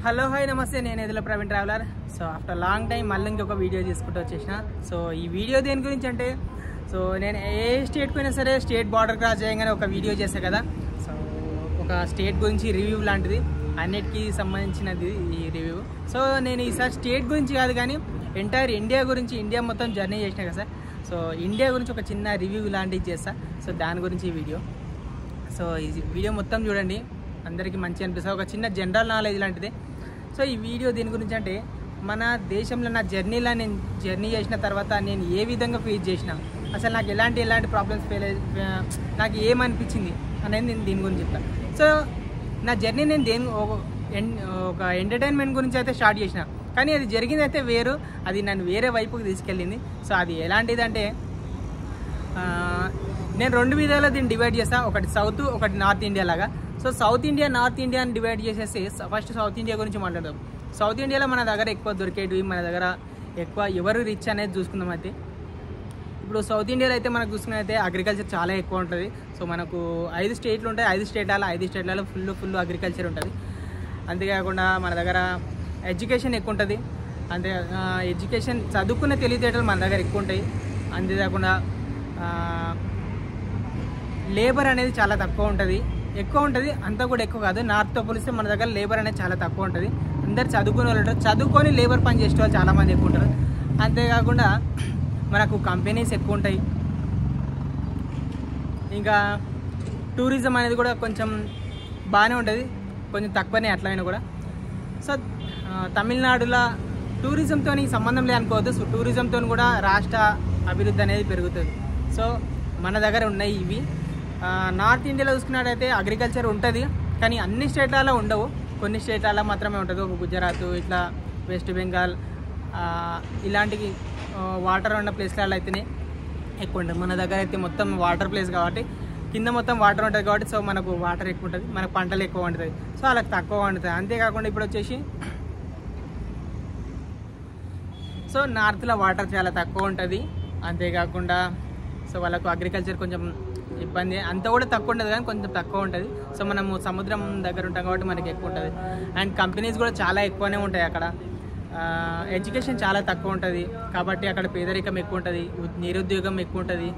Hello hi నమస్తే, నేను Edula Praveen traveller. So after long time మళ్ళీ ఇంకొక వీడియో చేసుకుంటూ వచ్చేసిన. సో ఈ వీడియో దేని గురించి అంటే, సో నేను ఏ స్టేట్కి అయినా సరే స్టేట్ బార్డర్ క్రాస్ చేయగానే ఒక వీడియో చేస్తాను కదా. సో ఒక స్టేట్ గురించి రివ్యూ లాంటిది, అన్నిటికీ సంబంధించినది ఈ రివ్యూ. సో నేను ఈసారి స్టేట్ గురించి కాదు కానీ ఎంటైర్ ఇండియా గురించి, ఇండియా మొత్తం జర్నీ చేసిన కదా సార్. సో ఇండియా గురించి ఒక చిన్న రివ్యూ లాంటిది చేస్తా. సో దాని గురించి ఈ వీడియో. సో ఈ వీడియో మొత్తం చూడండి, అందరికీ మంచి అనిపిస్తుంది, ఒక చిన్న జనరల్ నాలెడ్జ్ లాంటిది. సో ఈ వీడియో దీని గురించి అంటే, మన దేశంలో నా జర్నీలో నేను జర్నీ చేసిన తర్వాత నేను ఏ విధంగా ఫేస్ చేసిన, అసలు నాకు ఎలాంటి ప్రాబ్లమ్స్ నాకు ఏమనిపించింది అనేది నేను దీని గురించి చెప్తాను. సో నా జర్నీ నేను ఒక ఎంటర్టైన్మెంట్ గురించి అయితే స్టార్ట్ చేసిన, కానీ అది జరిగింది అయితే వేరు, అది నన్ను వేరే వైపుకి తీసుకెళ్ళింది. సో అది ఎలాంటిది అంటే, నేను రెండు విధాలు దీన్ని డివైడ్ చేస్తాను, ఒకటి సౌత్, ఒకటి నార్త్ ఇండియా లాగా. So south India, north India అని డివైడ్ చేసేసి ఫస్ట్ సౌత్ ఇండియా గురించి మాట్లాడదాం. సౌత్ ఇండియాలో మన దగ్గర ఎక్కువ దొరికేటివి, మన దగ్గర ఎక్కువ ఎవరు రిచ్ అనేది చూసుకుందాం. అయితే ఇప్పుడు సౌత్ ఇండియాలో అయితే మనకు చూసుకున్నైతే అగ్రికల్చర్ చాలా ఎక్కువ ఉంటుంది. సో మనకు 5 స్టేట్లు ఉంటాయి, 5 స్టేట్లలో ఫుల్ అగ్రికల్చర్ ఉంటుంది. అంతేకాకుండా మన దగ్గర ఎడ్యుకేషన్ ఎక్కువ ఉంటుంది. ఎడ్యుకేషన్ చదువుకునే తెలివితేటలు మన దగ్గర ఎక్కువ ఉంటాయి. అంతేకాకుండా లేబర్ అనేది చాలా ఎక్కువ ఉంటుంది, అంతా కూడా ఎక్కువ కాదు. నార్త్తో పోలిస్తే మన దగ్గర లేబర్ అనేది చాలా తక్కువ ఉంటుంది. అందరు చదువుకునే వాళ్ళు ఉంటారు, చదువుకొని లేబర్ పని చేసే వాళ్ళు చాలామంది ఎక్కువ ఉంటారు. అంతేకాకుండా మనకు కంపెనీస్ ఎక్కువ ఉంటాయి. ఇంకా టూరిజం అనేది కూడా కొంచెం బాగానే ఉంటుంది, కొంచెం తక్కువనే అట్లయినా కూడా. సో తమిళనాడులో టూరిజంతో సంబంధం లేదనుకోవద్దు. సో టూరిజంతో కూడా రాష్ట్ర అభివృద్ధి అనేది పెరుగుతుంది. సో మన దగ్గర ఉన్నాయి ఇవి. నార్త్ ఇండియాలో చూసుకున్నట్టయితే అగ్రికల్చర్ ఉంటుంది, కానీ అన్ని స్టేట్లలో ఉండవు, కొన్ని స్టేట్లలో మాత్రమే ఉంటుంది. ఒక గుజరాత్, ఇట్లా వెస్ట్ బెంగాల్, ఇలాంటి వాటర్ ఉన్న ప్లేస్లలో అయితేనే ఎక్కువ ఉంటుంది. మన దగ్గర అయితే మొత్తం వాటర్ ప్లేస్ కాబట్టి, కింద మొత్తం వాటర్ ఉంటుంది కాబట్టి, సో మనకు వాటర్ ఎక్కువ ఉంటుంది, మనకు పంటలు ఎక్కువ ఉంటుంది. సో అలా తక్కువ వండుతుంది. అంతేకాకుండా ఇప్పుడు వచ్చేసి సో నార్త్లో వాటర్ చాలా తక్కువ ఉంటుంది. అంతేకాకుండా సో వాళ్ళకు అగ్రికల్చర్ కొంచెం ఇబ్బంది, అంత కూడా తక్కువ ఉంటుంది కానీ కొంచెం తక్కువ ఉంటుంది. సో మనము సముద్రం దగ్గర ఉంటాం కాబట్టి మనకి ఎక్కువ ఉంటుంది. అండ్ కంపెనీస్ కూడా చాలా ఎక్కువనే ఉంటాయి అక్కడ. ఎడ్యుకేషన్ చాలా తక్కువ ఉంటుంది కాబట్టి అక్కడ పేదరికం ఎక్కువ ఉంటుంది, నిరుద్యోగం ఎక్కువ ఉంటుంది.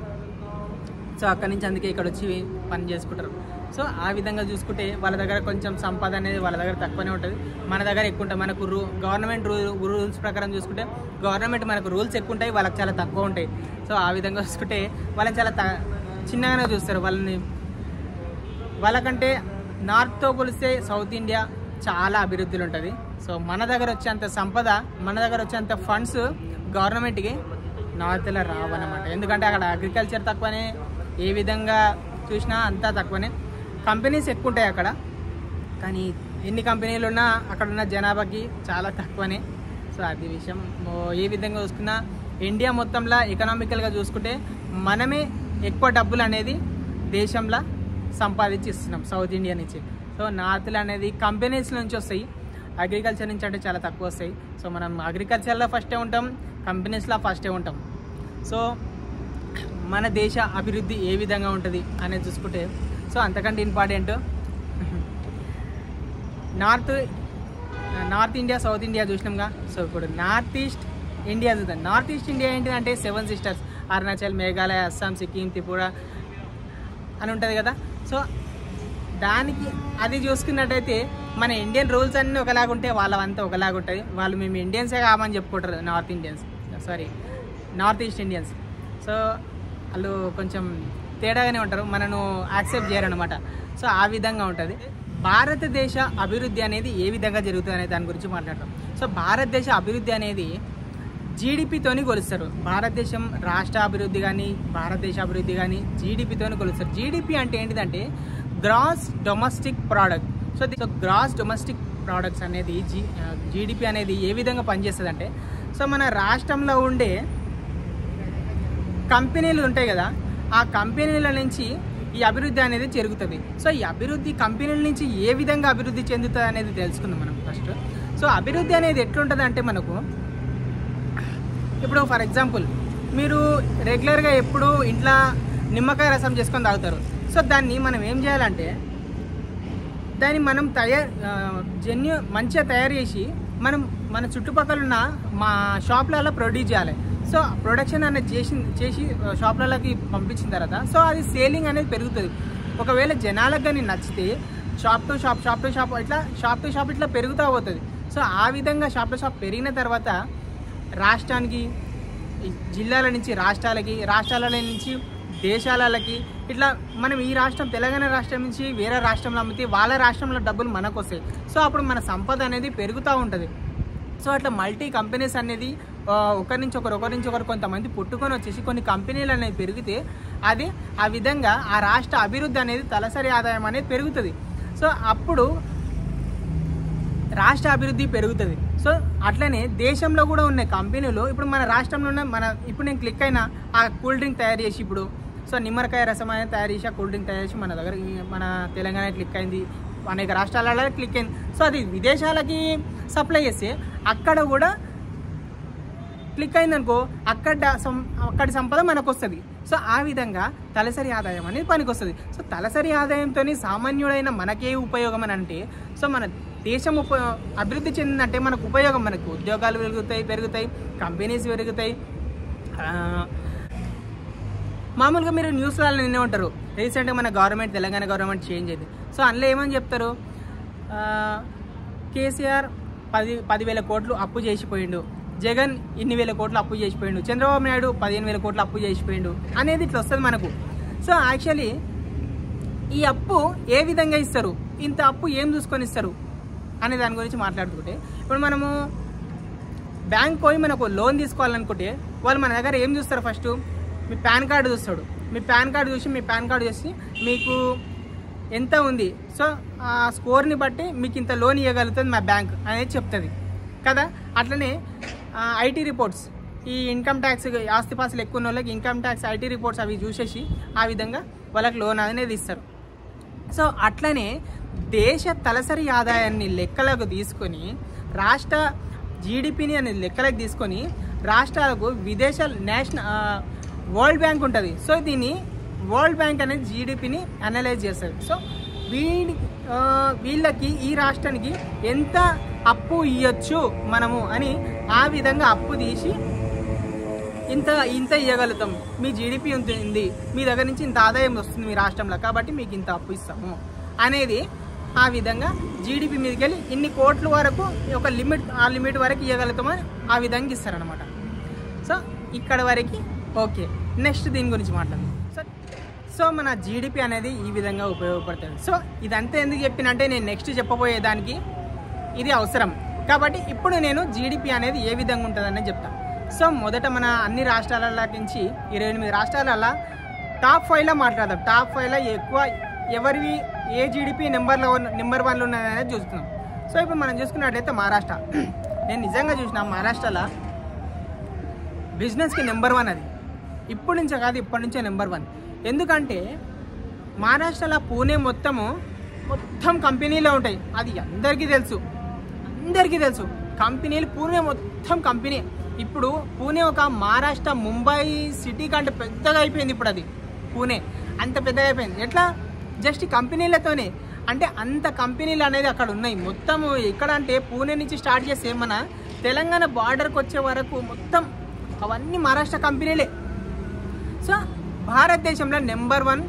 సో అక్కడి నుంచి అందుకే ఇక్కడ వచ్చి పని చేసుకుంటారు. సో ఆ విధంగా చూసుకుంటే వాళ్ళ దగ్గర కొంచెం సంపద అనేది వాళ్ళ దగ్గర తక్కువనే ఉంటుంది, మన దగ్గర ఎక్కువ ఉంటుంది. మనకు గవర్నమెంట్ రూల్స్ ప్రకారం చూసుకుంటే గవర్నమెంట్ మనకు రూల్స్ ఎక్కువ ఉంటాయి, వాళ్ళకి చాలా తక్కువ ఉంటాయి. సో ఆ విధంగా చూసుకుంటే వాళ్ళని చాలా చిన్నగానే చూస్తారు. వాళ్ళకంటే నార్త్తో పోలిస్తే సౌత్ ఇండియా చాలా అభివృద్ధిలో ఉంటుంది. సో మన దగ్గర వచ్చేంత సంపద, మన దగ్గర వచ్చేంత ఫండ్స్ గవర్నమెంట్కి నార్త్లో రావన్నమాట. ఎందుకంటే అక్కడ అగ్రికల్చర్ తక్కువనే, ఏ విధంగా చూసినా అంతా తక్కువనే. కంపెనీస్ ఎక్కువ ఉంటాయి అక్కడ, కానీ ఎన్ని కంపెనీలు ఉన్నా అక్కడ ఉన్న జనాభాకి చాలా తక్కువనే. సో అది విషయం. ఏ విధంగా చూసుకున్నా ఇండియా మొత్తంలో ఎకనామికల్గా చూసుకుంటే మనమే ఎక్కువ డబ్బులు అనేది దేశంలో సంపాదించి ఇస్తున్నాం సౌత్ ఇండియా నుంచి. సో నార్త్లో అనేది కంపెనీస్ నుంచి వస్తాయి, అగ్రికల్చర్ నుంచి అంటే చాలా తక్కువ వస్తాయి. సో మనం అగ్రికల్చర్లో ఫస్టే ఉంటాం, కంపెనీస్లో ఫస్టే ఉంటాం. సో మన దేశ అభివృద్ధి ఏ విధంగా ఉంటుంది అనేది చూసుకుంటే, సో అంతకంటే important North India, South India చూసినాంగా. సో ఇప్పుడు నార్త్ ఈస్ట్ ఇండియా చూద్దాం. నార్త్ ఈస్ట్ ఇండియా ఏంటిదంటే 7 సిస్టర్స్, అరుణాచల్, మేఘాలయ, అస్సాం, సిక్కిం, త్రిపుర అని ఉంటుంది కదా. సో దానికి అది చూసుకున్నట్టయితే మన ఇండియన్ రూల్స్ అన్నీ ఒకలాగుంటే వాళ్ళంతా ఒకలాగుంటుంది. వాళ్ళు మేము ఇండియన్సే కామని చెప్పుకుంటారు, నార్త్ ఈస్ట్ ఇండియన్స్. సో వాళ్ళు కొంచెం తేడాగానే ఉంటారు, మనను యాక్సెప్ట్ చేయరనమాట. సో ఆ విధంగా ఉంటుంది. భారతదేశ అభివృద్ధి అనేది ఏ విధంగా జరుగుతుంది అనే దాని గురించి మాట్లాడతాం. సో భారతదేశ అభివృద్ధి అనేది జీడిపితోని కొలుస్తారు. భారతదేశం రాష్ట్ర అభివృద్ధి కానీ, భారతదేశ అభివృద్ధి కానీ జీడిపితోని కొలుస్తారు. జీడిపి అంటే ఏంటిదంటే gross domestic product. So gross domestic products అనేది జీడిపి అనేది ఏ విధంగా పనిచేస్తుంది అంటే, సో మన రాష్ట్రంలో ఉండే కంపెనీలు ఉంటాయి కదా, ఆ కంపెనీల నుంచి ఈ అభివృద్ధి అనేది జరుగుతుంది. సో ఈ అభివృద్ధి కంపెనీల నుంచి ఏ విధంగా అభివృద్ధి చెందుతుంది అనేది తెలుసుకుందాం మనం ఫస్ట్. సో అభివృద్ధి అనేది ఎట్లుంటుంది అంటే, మనకు ఇప్పుడు ఫర్ ఎగ్జాంపుల్ మీరు రెగ్యులర్గా ఎప్పుడు ఇంట్లో నిమ్మకాయ రసం చేసుకొని తాగుతారు. సో దాన్ని మనం ఏం చేయాలంటే, దాన్ని మనం మంచిగా తయారు చేసి మనం మన చుట్టుపక్కల ఉన్న మా షాప్లలో ప్రొడ్యూస్ చేయాలి. సో ప్రొడక్షన్ అనేది చేసి షాప్లలోకి పంపించిన తర్వాత సో అది సేలింగ్ అనేది పెరుగుతుంది. ఒకవేళ జనాలకు కానీ నచ్చితే షాప్ టు షాప్ ఇట్లా పెరుగుతూ పోతుంది. సో ఆ విధంగా షాప్ టు షాప్ పెరిగిన తర్వాత రాష్ట్రానికి, జిల్లాల నుంచి రాష్ట్రాల నుంచి దేశాలకి ఇట్లా మనం ఈ రాష్ట్రం తెలంగాణ రాష్ట్రం నుంచి వేరే రాష్ట్రంలో అమ్మితే వాళ్ళ రాష్ట్రంలో డబ్బులు మనకు వస్తాయి. సో అప్పుడు మన సంపద అనేది పెరుగుతూ ఉంటుంది. సో అట్లా మల్టీ కంపెనీస్ అనేది ఒకరి నుంచి ఒకరు కొంతమంది పుట్టుకొని వచ్చేసి కొన్ని కంపెనీలు అనేది పెరిగితే అది ఆ విధంగా ఆ రాష్ట్ర అభివృద్ధి అనేది తలసరి ఆదాయం అనేది పెరుగుతుంది. సో అప్పుడు రాష్ట్ర అభివృద్ధి పెరుగుతుంది. సో అట్లనే దేశంలో కూడా ఉన్న కంపెనీలు ఇప్పుడు మన రాష్ట్రంలో ఉన్న ఇప్పుడు నేను క్లిక్ అయినా ఆ కూల్ డ్రింక్ తయారు చేసి ఇప్పుడు సో నిమ్మకాయ రసం అనేది తయారు చేసి ఆ కూల్ డ్రింక్ తయారు చేసి మన దగ్గర మన తెలంగాణ క్లిక్ అయింది, అనేక రాష్ట్రాలలో క్లిక్ అయింది. సో అది విదేశాలకి సప్లై చేస్తే అక్కడ కూడా క్లిక్ అయిందనుకో అక్కడి సంపద మనకు వస్తుంది. సో ఆ విధంగా తలసరి ఆదాయం అనేది పనికి వస్తుంది. సో తలసరి ఆదాయంతో సామాన్యుడైన మనకే ఉపయోగం అని అంటే సో మన దేశం అభివృద్ధి చెందిందంటే మనకు ఉపయోగం, మనకు ఉద్యోగాలు పెరుగుతాయి, కంపెనీస్ పెరుగుతాయి. మామూలుగా మీరు న్యూస్లలో నిన్నే ఉంటారు, రీసెంట్గా మన తెలంగాణ గవర్నమెంట్ చేంజ్ అయింది. సో అందులో ఏమని చెప్తారు, కేసీఆర్ 10,000 కోట్లు అప్పు చేసిపోయిండు, జగన్ ఇన్ని వేల కోట్లు అప్పు చేసిపోయిండు, చంద్రబాబు నాయుడు 15,000 కోట్లు అప్పు చేసిపోయిండు అనేది ఇట్లా వస్తుంది మనకు. సో యాక్చువల్లీ ఈ అప్పు ఏ విధంగా ఇస్తారు, ఇంత అప్పు ఏం చూసుకొని ఇస్తారు అనే దాని గురించి మాట్లాడుకుంటే ఇప్పుడు మనము బ్యాంక్ పోయి మనకు లోన్ తీసుకోవాలనుకుంటే వాళ్ళు మన దగ్గర ఏం చూస్తారు, ఫస్ట్ మీ పాన్ కార్డు చూస్తాడు. మీ పాన్ కార్డు చూసి మీకు ఎంత ఉంది, సో ఆ స్కోర్ని బట్టి మీకు ఇంత లోన్ ఇవ్వగలుగుతుంది మా బ్యాంక్ అనేది చెప్తుంది కదా. అట్లనే ఐటీ రిపోర్ట్స్, ఈ ఇన్కమ్ ట్యాక్స్ ఆస్తిపాస్తులు ఎక్కువ ఉన్న వాళ్ళకి ఇన్కమ్ ట్యాక్స్ ఐటీ రిపోర్ట్స్ అవి చూసేసి ఆ విధంగా వాళ్ళకి లోన్ అనేది ఇస్తారు. సో అట్లనే దేశ తలసరి ఆదాయాన్ని లెక్కలకు తీసుకొని రాష్ట్ర జీడిపిని అనేది లెక్కలకు తీసుకొని రాష్ట్రాలకు వరల్డ్ బ్యాంక్ ఉంటుంది. సో దీన్ని వరల్డ్ బ్యాంక్ అనేది జీడిపిని అనలైజ్ చేస్తుంది. సో వీళ్ళకి ఈ రాష్ట్రానికి ఎంత అప్పు ఇవ్వచ్చు మనము అని ఆ విధంగా అప్పు తీసి ఇంత ఇవ్వగలుగుతాం, మీ జీడిపి ఉంది, మీ దగ్గర నుంచి ఇంత ఆదాయం వస్తుంది మీ రాష్ట్రంలో, కాబట్టి మీకు ఇంత అప్పు ఇస్తాము అనేది ఆ విధంగా జీడిపి మీదకి వెళ్ళి ఇన్ని కోట్ల వరకు ఒక లిమిట్ వరకు ఇవ్వగలుగుతామని ఆ విధంగా ఇస్తారనమాట. సో ఇక్కడ వరకు ఓకే. నెక్స్ట్ దీని గురించి మాట్లాడదాం. సో మన జీడిపి అనేది ఈ విధంగా ఉపయోగపడుతుంది. సో ఇదంతా ఎందుకు చెప్పినంటే నేను నెక్స్ట్ చెప్పబోయే దానికి ఇది అవసరం కాబట్టి ఇప్పుడు నేను జీడిపి అనేది ఏ విధంగా ఉంటుందని చెప్తాను. సో మొదట మన అన్ని రాష్ట్రాల నుంచి 28 రాష్ట్రాలలో టాప్ 5లో మాట్లాడదాం. టాప్ 5లో ఎక్కువ ఎవరివి ఏ జీడిపి నెంబర్ 1లో ఉన్నదనేది చూస్తున్నాం. సో ఇప్పుడు మనం చూసుకున్నట్లయితే మహారాష్ట్ర, నేను నిజంగా చూసిన మహారాష్ట్రలో బిజినెస్కి నెంబర్ 1 అది. ఇప్పటి నుంచే కాదు, ఇప్పటి నుంచే నెంబర్ 1. ఎందుకంటే మహారాష్ట్రలో పూణే మొత్తం కంపెనీలో ఉంటాయి, అది అందరికీ తెలుసు. కంపెనీలు పూణే మొత్తం కంపెనీ. ఇప్పుడు పూణే ఒక మహారాష్ట్ర ముంబై సిటీ కంటే పెద్దగా అయిపోయింది. ఇప్పుడు అది పూణే అంత పెద్దగా అయిపోయింది. ఎట్లా, జస్ట్ కంపెనీలతోనే. అంటే అంత కంపెనీలు అనేది అక్కడ ఉన్నాయి మొత్తం. ఎక్కడ అంటే పూణే నుంచి స్టార్ట్ చేస్తే మన తెలంగాణ బార్డర్కి వచ్చే వరకు మొత్తం అవన్నీ మహారాష్ట్ర కంపెనీలే. సో భారతదేశంలో నెంబర్ 1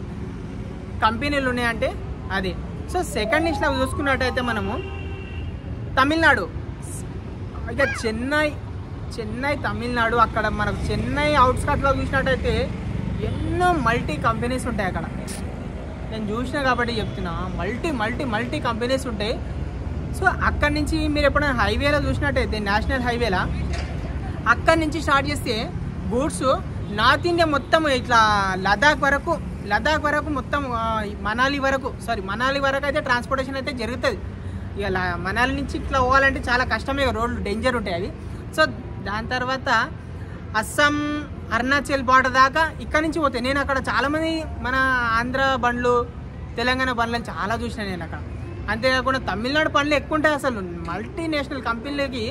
కంపెనీలు ఉన్నాయంటే అదే. సో సెకండ్ లిస్ట్లో చూసుకున్నట్టయితే మనము తమిళనాడు, ఇక చెన్నై తమిళనాడు. అక్కడ మనకు చెన్నై అవుట్స్కట్లో చూసినట్టయితే ఎన్నో మల్టీ కంపెనీస్ ఉంటాయి అక్కడ. నేను చూసిన కాబట్టి చెప్తున్నా, మల్టీ కంపెనీస్ ఉంటాయి. సో అక్కడి నుంచి మీరు ఎప్పుడైనా హైవేలో చూసినట్టయితే నేషనల్ హైవేలా అక్కడి నుంచి స్టార్ట్ చేస్తే గూడ్స్ నార్త్ ఇండియా మొత్తం ఇట్లా లదాఖ్ వరకు మొత్తం మనాలి వరకు అయితే ట్రాన్స్పోర్టేషన్ అయితే జరుగుతుంది. ఇక మనాలి నుంచి ఇట్లా పోవాలంటే చాలా కష్టమే, రోడ్లు డేంజర్ ఉంటాయి అవి. సో దాని తర్వాత అస్సాం అరుణాచల్ బార్డర్ దాకా ఇక్కడ నుంచి పోతాయి. నేను అక్కడ చాలామంది మన ఆంధ్ర బండ్లు తెలంగాణ బండ్లను చాలా చూసినా నేను అక్కడ. అంతేకాకుండా తమిళనాడు బండ్లు ఎక్కువ ఉంటాయి. అసలు మల్టీనేషనల్ కంపెనీలకి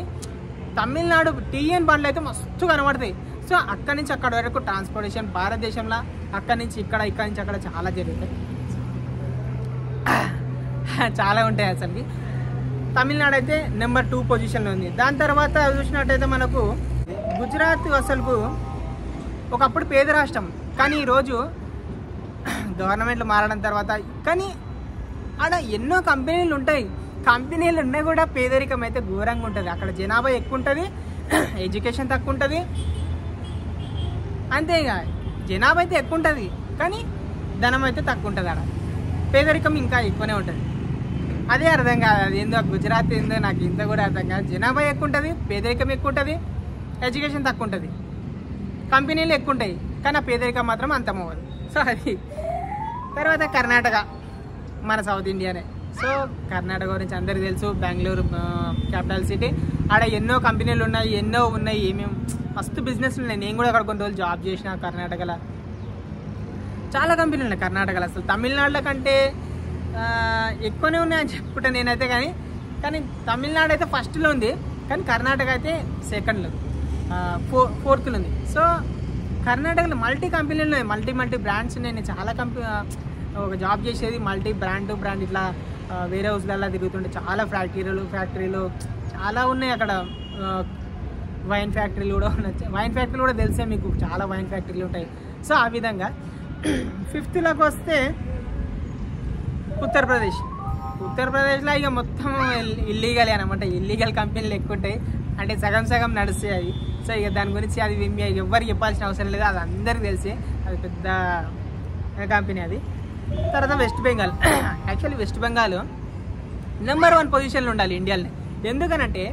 తమిళనాడు టీఎన్ బండ్లు అయితే మస్తు కనబడతాయి. సో అక్కడి నుంచి అక్కడ వరకు ట్రాన్స్పోర్టేషన్ భారతదేశంలో అక్కడి నుంచి ఇక్కడ నుంచి అక్కడ చాలా జరుగుతాయి. చాలా ఉంటాయి అసలుకి. తమిళనాడు అయితే నెంబర్ 2 పొజిషన్లో ఉంది. దాని తర్వాత చూసినట్టయితే మనకు గుజరాత్ అసలు ఒకప్పుడు పేద రాష్ట్రం, కానీ ఈరోజు గవర్నమెంట్లు మారడం తర్వాత కానీ ఆడ ఎన్నో కంపెనీలు ఉంటాయి. కంపెనీలు ఉన్నా కూడా పేదరికం అయితే ఘోరంగా ఉంటుంది. అక్కడ జనాభా ఎక్కువ ఉంటుంది, ఎడ్యుకేషన్ తక్కువ ఉంటుంది. అంతేగా జనాభా అయితే ఎక్కువ ఉంటుంది కానీ ధనం అయితే తక్కువ ఉంటుంది. ఆడ పేదరికం ఇంకా ఎక్కువనే ఉంటుంది. అదే అర్థం కాదు, అది ఏందో గుజరాత్ ఏందో నాకు ఇంత కూడా అర్థం కాదు. జనాభా ఎక్కువ ఉంటుంది, పేదరికం ఎక్కువ ఉంటుంది, ఎడ్యుకేషన్ తక్కువ ఉంటుంది, కంపెనీలు ఎక్కువ ఉంటాయి కానీ ఆ పేదరికం మాత్రం అంతమవ్వదు. సో అది తర్వాత కర్ణాటక మన సౌత్ ఇండియానే. సో కర్ణాటక గురించి అందరికీ తెలుసు, బెంగళూరు క్యాపిటల్ సిటీ. ఆడ ఎన్నో కంపెనీలు ఉన్నాయి, ఎన్నో ఉన్నాయి, ఏమేమి మస్తు బిజినెస్ ఉన్నాయి. నేను కూడా అక్కడ కొన్ని రోజులు జాబ్ చేసిన కర్ణాటకలో. చాలా కంపెనీలు ఉన్నాయి కర్ణాటకలో. అసలు తమిళనాడులో కంటే ఎక్కువనే ఉన్నాయని చెప్పుకుంటా నేనైతే. కానీ తమిళనాడు అయితే ఫస్ట్లో ఉంది, కానీ కర్ణాటక అయితే సెకండ్లో, ఫోర్త్లో ఉంది. సో కర్ణాటకలో మల్టీ కంపెనీలు ఉన్నాయి, మల్టీ బ్రాండ్స్ ఉన్నాయి. నేను చాలా ఒక జాబ్ చేసేది మల్టీ బ్రాండ్ ఇట్లా వేరే హౌస్లలో తిరుగుతుంటే చాలా ఫ్యాక్టరీలు చాలా ఉన్నాయి అక్కడ. వైన్ ఫ్యాక్టరీలు కూడా ఉన్నాయి. వైన్ ఫ్యాక్టరీలు కూడా తెలిసే మీకు, చాలా వైన్ ఫ్యాక్టరీలు ఉంటాయి. సో ఆ విధంగా 5th వస్తే ఉత్తరప్రదేశ్లో ఇక మొత్తం ఇల్లీగల్ అనమాట. ఇల్లీగల్ కంపెనీలు ఎక్కువ ఉంటాయి, అంటే సగం నడుస్తాయి అవి. సో ఇక దాని గురించి అది ఎవ్వరికి చెప్పాల్సిన అవసరం లేదు, అది అందరికీ తెలిసి. అది పెద్ద కంపెనీ అది. తర్వాత west Bengal. Actually west Bengal number 1 పొజిషన్లో ఉండాలి ఇండియాలోనే. ఎందుకనంటే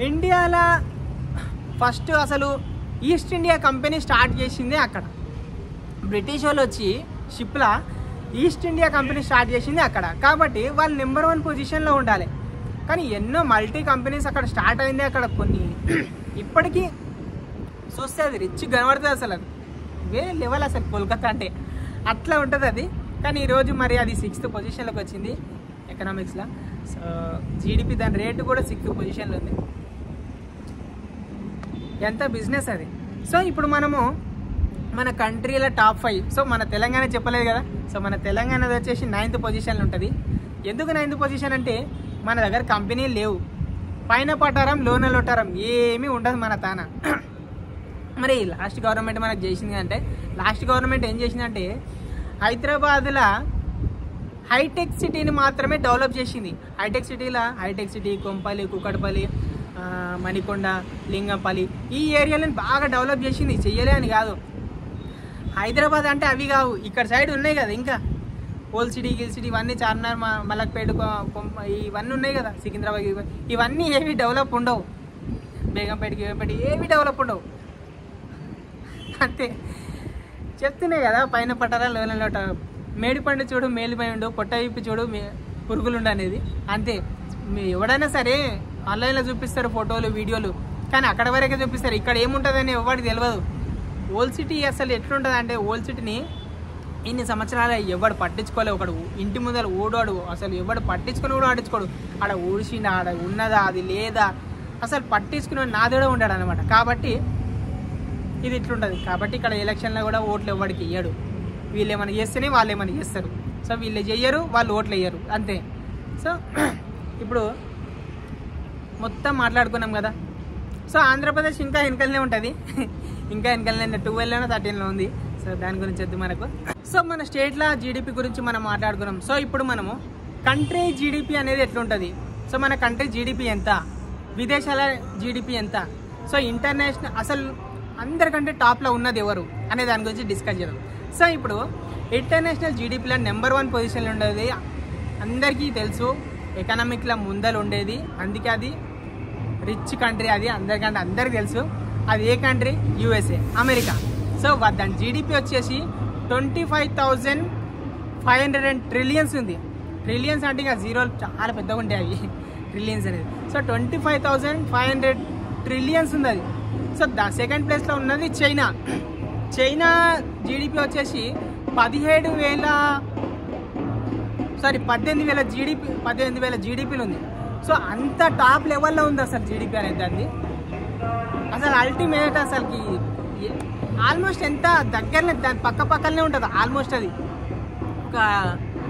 ఇండియాలో ఫస్ట్ అసలు ఈస్ట్ ఇండియా కంపెనీ స్టార్ట్ చేసిందే అక్కడ. బ్రిటిష్ వాళ్ళు వచ్చి షిప్లా ఈస్ట్ ఇండియా కంపెనీ స్టార్ట్ చేసింది అక్కడ, కాబట్టి వాళ్ళు నెంబర్ 1 పొజిషన్లో ఉండాలి. కానీ ఎన్నో మల్టీ కంపెనీస్ అక్కడ స్టార్ట్ అయింది. అక్కడ కొన్ని ఇప్పటికీ చూస్తే అది రిచ్ కనబడుతుంది. అసలు అది వేరే లెవెల్ అసలు కోల్కతా అంటే అట్లా ఉంటుంది అది. కానీ ఈరోజు మరి అది 6th పొజిషన్లోకి వచ్చింది ఎకనామిక్స్లో. సో జీడిపి దాని రేటు కూడా 6th పొజిషన్లో ఉంది. ఎంత బిజినెస్ అది. సో ఇప్పుడు మనము మన కంట్రీలో టాప్ 5. సో మన తెలంగాణ చెప్పలేదు కదా. సో మన తెలంగాణది వచ్చేసి 9th పొజిషన్లో ఉంటుంది. ఎందుకు 9th పొజిషన్ అంటే మన దగ్గర కంపెనీలు లేవు, పైన పట్టారం లోన లొట్టారం ఏమీ ఉండదు మన తాన. మరి లాస్ట్ గవర్నమెంట్ మనకు చేసింది అంటే, లాస్ట్ గవర్నమెంట్ ఏం చేసిందంటే హైదరాబాద్లో హైటెక్ సిటీని మాత్రమే డెవలప్ చేసింది. హైటెక్ సిటీ కొంపల్లి, కుకట్పల్లి, మణికొండ, లింగంపల్లి ఈ ఏరియాలను బాగా డెవలప్ చేసింది. చెయ్యలే అని కాదు. హైదరాబాద్ అంటే అవి కావు, ఇక్కడ సైడ్ ఉన్నాయి కదా ఇంకా ఓల్డ్ సిటీ, గిల్ సిటీ, ఇవన్నీ చార్మినార్, మలక్పేట, ఇవన్నీ ఉన్నాయి కదా, సికింద్రాబాద్, ఇవన్నీ ఏవి డెవలప్ ఉండవు. బేగంపేట ఏవి డెవలప్ ఉండవు. అంతే చెప్తున్నాయి కదా, పైన పట్టారా లోన మేడిపండు చూడు మేలిపండు, పొట్ట విప్పి చూడు పురుగులుండు అనేది. అంతే. ఎవడైనా సరే ఆన్లైన్లో చూపిస్తారు ఫోటోలు వీడియోలు, కానీ అక్కడ వరకే చూపిస్తారు. ఇక్కడ ఏముంటుందని ఎవరికి తెలియదు. ఓల్డ్ సిటీ అసలు ఎట్లుంటుంది అంటే, ఓల్డ్ సిటీని ఇన్ని సంవత్సరాలు ఎవడు పట్టించుకోలేదు. ఒకడు ఇంటి ముందర ఊడాడు, అసలు ఎవడు పట్టించుకొని కూడా పట్టించుకోడు. ఆడ ఊడిసిండా, ఆడ ఉన్నదా, అది లేదా, అసలు పట్టించుకునే నాదేడో ఉంటాడు అనమాట. కాబట్టి ఇది ఇట్లుంటుంది. కాబట్టి ఇక్కడ ఎలక్షన్లో కూడా ఓట్లు ఎవరికి ఇయ్యడు. వీళ్ళు ఏమైనా చేస్తేనే వాళ్ళు ఏమైనా చేస్తారు. సో వీళ్ళు చెయ్యరు, వాళ్ళు ఓట్లు వేయరు, అంతే. సో ఇప్పుడు మొత్తం మాట్లాడుకున్నాం కదా. సో ఆంధ్రప్రదేశ్ ఇంకా వెనకలనే ఉంటుంది, ఇంకా వెనకలనే 12 13 ఉంది. సో దాని గురించి వద్దు మనకు. సో మన స్టేట్ల జీడిపి గురించి మనం మాట్లాడుకున్నాం. సో ఇప్పుడు మనము కంట్రీ జీడిపి అనేది ఎట్లుంటుంది, సో మన కంట్రీ జీడిపి ఎంత, విదేశాల జీడిపి ఎంత, సో ఇంటర్నేషనల్ అసలు అందరికంటే టాప్లో ఉన్నది ఎవరు అనే దాని గురించి డిస్కస్ చేద్దాం. సో ఇప్పుడు ఇంటర్నేషనల్ జీడిపిలో నెంబర్ 1 పొజిషన్లో ఉండేది అందరికీ తెలుసు, ఎకనామిక్లో ముందలు ఉండేది, అందుకే అది రిచ్ కంట్రీ. అది అందరికీ తెలుసు. అది ఏ కంట్రీ? USA, America. సో దాని జీడిపి వచ్చేసి 25,500 ట్రిలియన్స్ ఉంది. ట్రిలియన్స్ అంటే ఇక జీరోలు చాలా పెద్దగా ఉంటాయి అవి, ట్రిలియన్స్ అనేది. సో 25,500 ట్రిలియన్స్ ఉంది అది. సో సెకండ్ ప్లేస్లో ఉన్నది చైనా. చైనా జీడిపి వచ్చేసి 18,000 జీడిపిలు ఉంది. సో అంత టాప్ లెవెల్లో ఉంది అసలు జీడిపి అనేది. అది అసలు అల్టిమేట్, అసలుకి ఆల్మోస్ట్ ఎంత దగ్గరనే, దాని పక్కనే ఉంటుంది ఆల్మోస్ట్. అది ఒక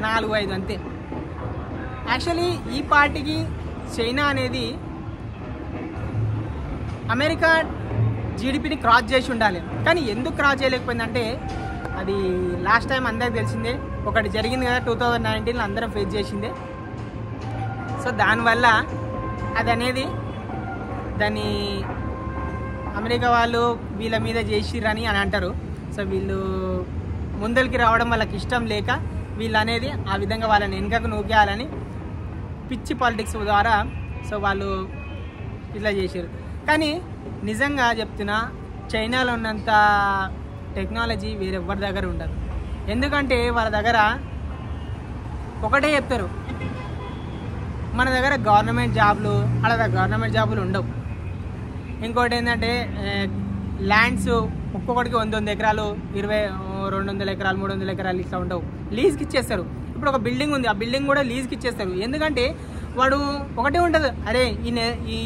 4-5 అంతే. యాక్చువల్లీ ఈ పార్టీకి చైనా అనేది అమెరికా జీడిపిని క్రాస్ చేసి ఉండాలి, కానీ ఎందుకు క్రాస్ చేయలేకపోయిందంటే అది లాస్ట్ టైం అందరికి తెలిసిందే, ఒకటి జరిగింది కదా 2019లో అందరం ఫేస్ చేసిందే. సో దానివల్ల అది అనేది దాన్ని అమెరికా వాళ్ళు వీళ్ళ మీద చేసిరని అని అంటారు. సో వీళ్ళు ముందరికి రావడం వాళ్ళకి ఇష్టం లేక వీళ్ళు అనేది ఆ విధంగా వాళ్ళని వెనుకకు నూకేయాలని పిచ్చి పాలిటిక్స్ ద్వారా సో వాళ్ళు ఇట్లా చేశారు. కానీ నిజంగా చెప్తున్నా, చైనాలో ఉన్నంత టెక్నాలజీ వేరెవ్వరి దగ్గర ఉండదు. ఎందుకంటే వాళ్ళ దగ్గర ఒకటే చెప్తారు, మన దగ్గర గవర్నమెంట్ జాబ్లు, వాళ్ళ దగ్గర గవర్నమెంట్ జాబులు ఉండవు. ఇంకోటి ఏంటంటే ల్యాండ్స్ ఒక్కొక్కడికి 100 ఎకరాలు, 200 ఎకరాలు, 300 ఎకరాలు ఇట్లా ఉండవు, లీజ్కి ఇచ్చేస్తారు. ఇప్పుడు ఒక బిల్డింగ్ ఉంది, ఆ బిల్డింగ్ కూడా లీజ్కి ఇచ్చేస్తారు. ఎందుకంటే వాడు ఒకటే ఉంటుంది, అరే ఈ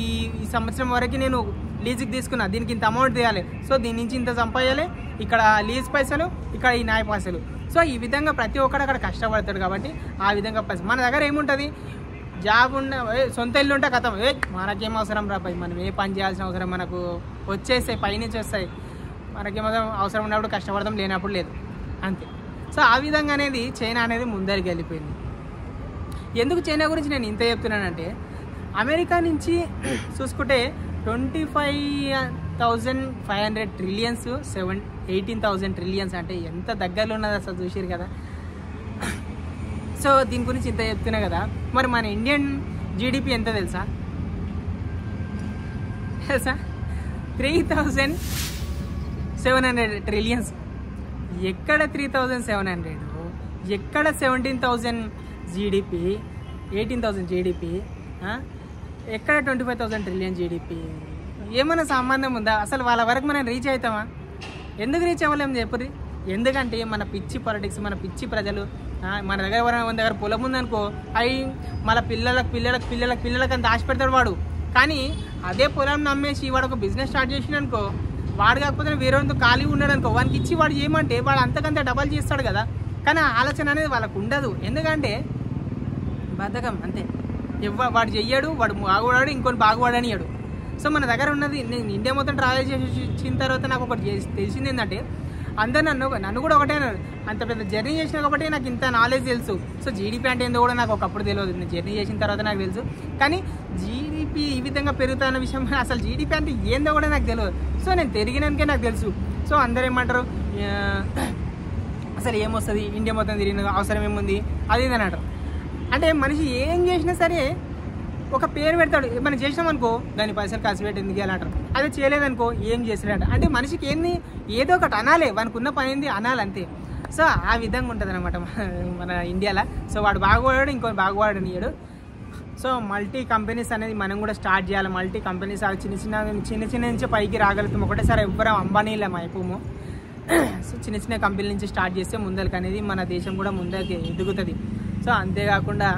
సంవత్సరం వరకు నేను లీజ్కి తీసుకున్నా, దీనికి ఇంత అమౌంట్ తీయాలి, సో దీని నుంచి ఇంత సంపాదించాలి, ఇక్కడ లీజ్ పైసలు, ఇక్కడ ఈ న్యాయ పైసలు. సో ఈ విధంగా ప్రతి ఒక్కడు అక్కడ కష్టపడతాడు. కాబట్టి ఆ విధంగా మన దగ్గర ఏముంటుంది, జాబ్ ఉన్న సొంత ఇల్లు ఉంటే కథం, మనకేం అవసరం రా పై, మనం ఏ పని చేయాల్సిన అవసరం, మనకు వచ్చేస్తాయి, పైనుంచి వస్తాయి, మనకేమో అవసరం ఉన్నప్పుడు కష్టపడదాం, లేనప్పుడు లేదు, అంతే. సో ఆ విధంగా అనేది చైనా అనేది ముందరికి వెళ్ళిపోయింది. ఎందుకు చైనా గురించి నేను ఇంత చెప్తున్నానంటే, అమెరికా నుంచి చూసుకుంటే 25,500 ట్రిలియన్స్, 18,000 ట్రిలియన్స్ అంటే ఎంత దగ్గరలో ఉన్నది అసలు చూసారు కదా. సో దీని గురించి ఇంత చెప్తున్నా కదా. మరి మన ఇండియన్ జీడిపి ఎంత తెలుసా? 3,700 ట్రిలియన్స్. ఎక్కడ 3,700, ఎక్కడ 17,000 జీడిపి, 18,000 జీడిపి, ఎక్కడ 25,000 ట్రిలియన్ జీడిపి? ఏమైనా సంబంధం ఉందా అసలు? వాళ్ళ వరకు మనం రీచ్ అవుతామా? ఎందుకు రీచ్ అవ్వలేము చెప్పుర్రి? ఎందుకంటే మన పిచ్చి పాలిటిక్స్, మన పిచ్చి ప్రజలు. మన దగ్గర పొలం ఉందనుకో, అవి మన పిల్లలకు అంత ఆశ పెడతాడు వాడు. కానీ అదే పొలం నమ్మేసి వాడు ఒక బిజినెస్ స్టార్ట్ చేసిన అనుకో, వాడు కాకపోతే వేరే వాళ్ళతో ఖాళీ ఉన్నాడు అనుకో, వానికి ఇచ్చి వాడు ఏమంటే వాడు అంతకంత డబల్ చేస్తాడు కదా. కానీ ఆ ఆలోచన అనేది వాళ్ళకు ఉండదు, ఎందుకంటే బద్ధకం అంతే. వాడు చెయ్యడు, వాడు బాగుపడాడు, ఇంకొని బాగుపడనియాడు. సో మన దగ్గర ఉన్నది, నేను ఇండియా మొత్తం ట్రావెల్ చేసి వచ్చిన తర్వాత నాకు ఒకటి తెలిసింది ఏంటంటే, అందరు నన్ను కూడా ఒకటే అన్నారు, అంత పెద్ద జర్నీ చేసిన కాబట్టి నాకు ఇంత నాలెడ్జ్ తెలుసు. సో జీడిపి అంటే ఏందో కూడా నాకు ఒకప్పుడు తెలియదు, నేను జర్నీ చేసిన తర్వాత నాకు తెలుసు. కానీ జీడిపి ఈ విధంగా పెరుగుతున్న విషయం, అసలు జీడిపి అంటే ఏందో కూడా నాకు తెలియదు. సో నేను తిరిగినానికే నాకు తెలుసు. సో అందరూ ఏమంటారు, అసలు ఏమొస్తుంది, ఇండియా మొత్తం తిరిగిన అవసరం ఏముంది, అది ఇది అని అంటారు. అంటే మనిషి ఏం చేసినా సరే ఒక పేరు పెడతాడు. మనం చేసినామనుకో దాని పైసలు ఖర్చు పెట్టి ఎందుకు అంటారు, అదే చేయలేదనుకో ఏం చేసినట్ట. అంటే మనిషికి ఏంది, ఏదో ఒకటి అనాలే, వానికి ఉన్న పని ఏంది అనాలంతే. సో ఆ విధంగా ఉంటుంది అనమాట మన ఇండియాలో. సో వాడు బాగుపడాడు, ఇంకొని బాగుపడనియాడు. సో మల్టీ కంపెనీస్ అనేది మనం కూడా స్టార్ట్ చేయాలి. మల్టీ కంపెనీస్ చిన్న నుంచి పైకి రాగలుగుతాం. ఒకటేసారి ఎవ్వరం అంబానీలే అయిపోము. సో చిన్న కంపెనీల నుంచి స్టార్ట్ చేస్తే ముందరికి అనేది మన దేశం కూడా ముందరికి ఎదుగుతుంది. సో అంతేకాకుండా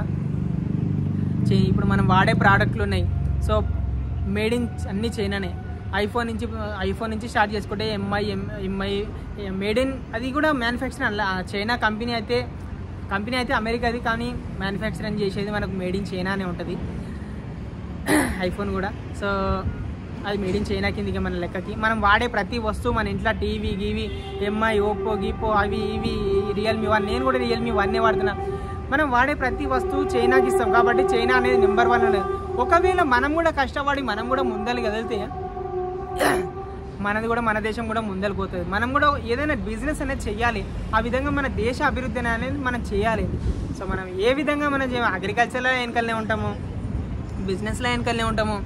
ఇప్పుడు మనం వాడే ప్రోడక్ట్లు ఉన్నాయి, సో మేడ్ ఇన్ అన్నీ చైనానే. ఐఫోన్ నుంచి స్టార్ట్ చేసుకుంటే ఎంఐ మేడ్ ఇన్, అది కూడా మ్యానుఫ్యాక్చరింగ్ అలా చైనా కంపెనీ అయితే అమెరికాది, కానీ మ్యానుఫ్యాక్చరింగ్ చేసేది మనకు మేడ్ ఇన్ చైనానే ఉంటుంది ఐఫోన్ కూడా. సో అది మేడ్ ఇన్ చైనా కిందకి మన లెక్కకి. మనం వాడే ప్రతి వస్తువు మన ఇంట్లో టీవీ గీవి ఎంఐ ఓప్పో గీపో అవి ఇవి రియల్మీ 1, నేను కూడా రియల్మీ 1 వాడుతున్నా. మనం వాడే ప్రతి వస్తువు చైనాకి ఇస్తాం కాబట్టి చైనా అనేది నెంబర్ 1 అనేది. ఒకవేళ మనం కూడా కష్టపడి మనం కూడా ముందలు కదిలితే మనది కూడా, మన దేశం కూడా ముందలు పోతుంది. మనం కూడా ఏదైనా బిజినెస్ అనేది చేయాలి. ఆ విధంగా మన దేశ అభివృద్ధి అనేది మనం చేయాలి. సో మనం ఏ విధంగా మనం అగ్రికల్చర్లో వెనకలనే ఉంటాము, బిజినెస్లో వెనకలనే ఉంటాము.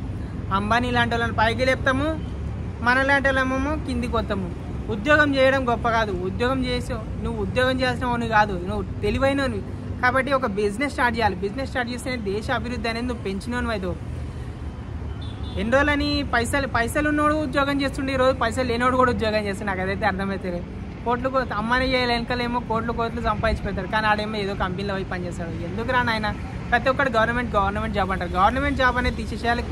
అంబానీ లాంటి వాళ్ళని పైకి లేపుతాము, మన లాంటి వాళ్ళేమో కిందికి వస్తాము. ఉద్యోగం చేయడం గొప్ప కాదు, నువ్వు ఉద్యోగం చేయాల్సిన వాడిని కాదు, నువ్వు తెలివైనవి. కాబట్టి ఒక బిజినెస్ స్టార్ట్ చేయాలి. బిజినెస్ స్టార్ట్ చేస్తే దేశ అభివృద్ధి అనేది నువ్వు పెంచినవి అవుతావు. ఎన్ని రోజులని పైసలు ఉన్నోడు ఉద్యోగం చేస్తుండే, ఈరోజు పైసలు లేనోడు కూడా ఉద్యోగం చేస్తుండే. నాకు అదైతే అర్థమవుతుంది. కోట్లు అమ్మని చేయాలి, వెనకలేమో కోట్లు సంపాదించి పెడతాడు, కానీ ఆడేమో ఏదో కంపెనీలో పోయి పనిచేస్తాడు. ఎందుకు రా నాయన? ప్రతి ఒక్కటి గవర్నమెంట్ జాబ్ అంటారు. గవర్నమెంట్ జాబ్ అనేది తీసేసేయాలి.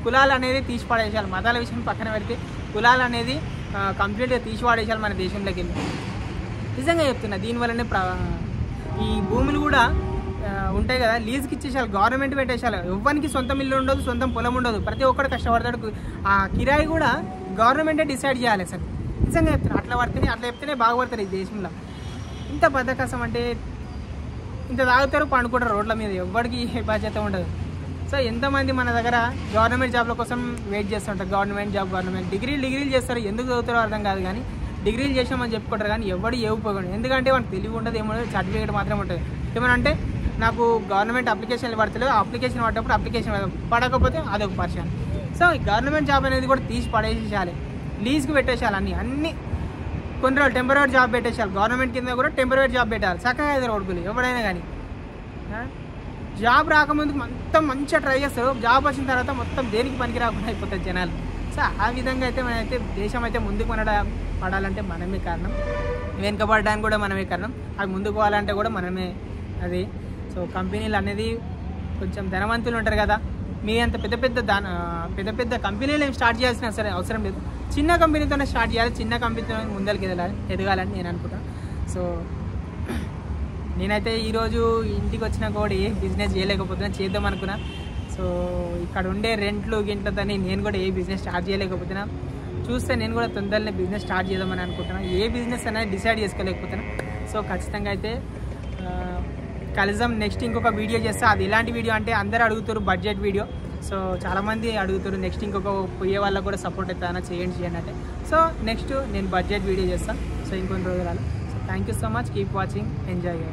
కులాలు అనేది తీసి పడేసేయాలి. మతాల విషయం పక్కన పెడితే కులాలు అనేది కంప్లీట్గా తీసి పడేసేయాలి మన దేశంలోకి వెళ్ళి. నిజంగా చెప్తున్నా, దీనివల్లనే ఈ భూములు కూడా ఉంటాయి కదా, లీజ్కి ఇచ్చేసాలి, గవర్నమెంట్ పెట్టేసాలి. ఎవ్వరికి సొంతం ఇల్లు ఉండదు, సొంతం పొలం ఉండదు, ప్రతి ఒక్కరు కష్టపడతాడు. ఆ కిరాయి కూడా గవర్నమెంటే డిసైడ్ చేయాలి సార్. నిజంగా చెప్తాను, అట్లా చెప్తేనే బాగుపడతారు ఈ దేశంలో. ఇంత బద్దకసం అంటే ఇంత తాగుతారు, పండుకుంటారు రోడ్ల మీద, ఎవ్వరికి ఏ బాధ్యత ఉండదు. సో ఎంతమంది మన దగ్గర గవర్నమెంట్ జాబ్ల కోసం వెయిట్ చేస్తుంటారు, గవర్నమెంట్ జాబ్, డిగ్రీలు చేస్తారు, ఎందుకు చదువుతారో అర్థం కాదు. కానీ డిగ్రీలు చేసామని చెప్పుకుంటారు, కానీ ఎవడు ఏవుపోకండి. ఎందుకంటే వాళ్ళకి తెలివి ఉండదు, ఏముండదు, సర్టిఫికేట్ మాత్రం ఉంటుంది. ఏమనంటే నాకు గవర్నమెంట్ అప్లికేషన్లు పడతలేదు, అప్లికేషన్ పడ్డప్పుడు అప్లికేషన్ పడకపోతే అదొక పర్సన్. సో ఈ గవర్నమెంట్ జాబ్ అనేది కూడా తీసి పడేసేయాలి, లీజ్కి పెట్టేసేయాలి. అన్ని కొన్ని రోజులు టెంపరీ జాబ్ పెట్టేసారు, గవర్నమెంట్ కింద కూడా టెంపరీ జాబ్ పెట్టాలి. చక్కగా అయితే రోడ్లు ఎవడైనా కానీ జాబ్ రాకముందుకు మొత్తం మంచిగా ట్రై చేస్తారు, జాబ్ వచ్చిన తర్వాత మొత్తం దేనికి పనికి రాకుండా అయిపోతుంది జనాలు. సో ఆ విధంగా అయితే మనమైతే దేశం అయితే ముందుకు పడాలంటే మనమే కారణం, వెనుకబడడానికి కూడా మనమే కారణం, అవి ముందుకు పోవాలంటే కూడా మనమే అది. సో కంపెనీలు అనేది కొంచెం ధనవంతులు ఉంటారు కదా, మీ అంత పెద్ద పెద్ద కంపెనీలు ఏం స్టార్ట్ చేయాల్సిన అవసరం లేదు, చిన్న కంపెనీతోనే స్టార్ట్ చేయాలి, చిన్న కంపెనీతో ముందరికి ఎదగాలని నేను అనుకుంటాను. సో నేనైతే ఈరోజు ఇంటికి వచ్చినా కూడా ఏ బిజినెస్ చేయలేకపోతున్నా, చేద్దాం అనుకున్నా. సో ఇక్కడ ఉండే గింట్లతోని నేను కూడా ఏ బిజినెస్ స్టార్ట్ చేయలేకపోతున్నా. చూస్తే నేను కూడా తొందరనే బిజినెస్ స్టార్ట్ చేద్దామని అనుకుంటున్నాను, ఏ బిజినెస్ అనేది డిసైడ్ చేసుకోలేకపోతున్నా. సో ఖచ్చితంగా అయితే కలుద్దాం, నెక్స్ట్ ఇంకొక వీడియో చేస్తా. అది ఎలాంటి వీడియో అంటే అందరూ అడుగుతారు బడ్జెట్ వీడియో. సో చాలామంది అడుగుతారు నెక్స్ట్ ఇంకొక పోయే వాళ్ళకు కూడా సపోర్ట్ అవుతానా, చేయండి అంటే. సో నెక్స్ట్ నేను బడ్జెట్ వీడియో చేస్తాను, సో ఇంకొన్ని రోజులు. So thank you so much, keep watching, enjoy.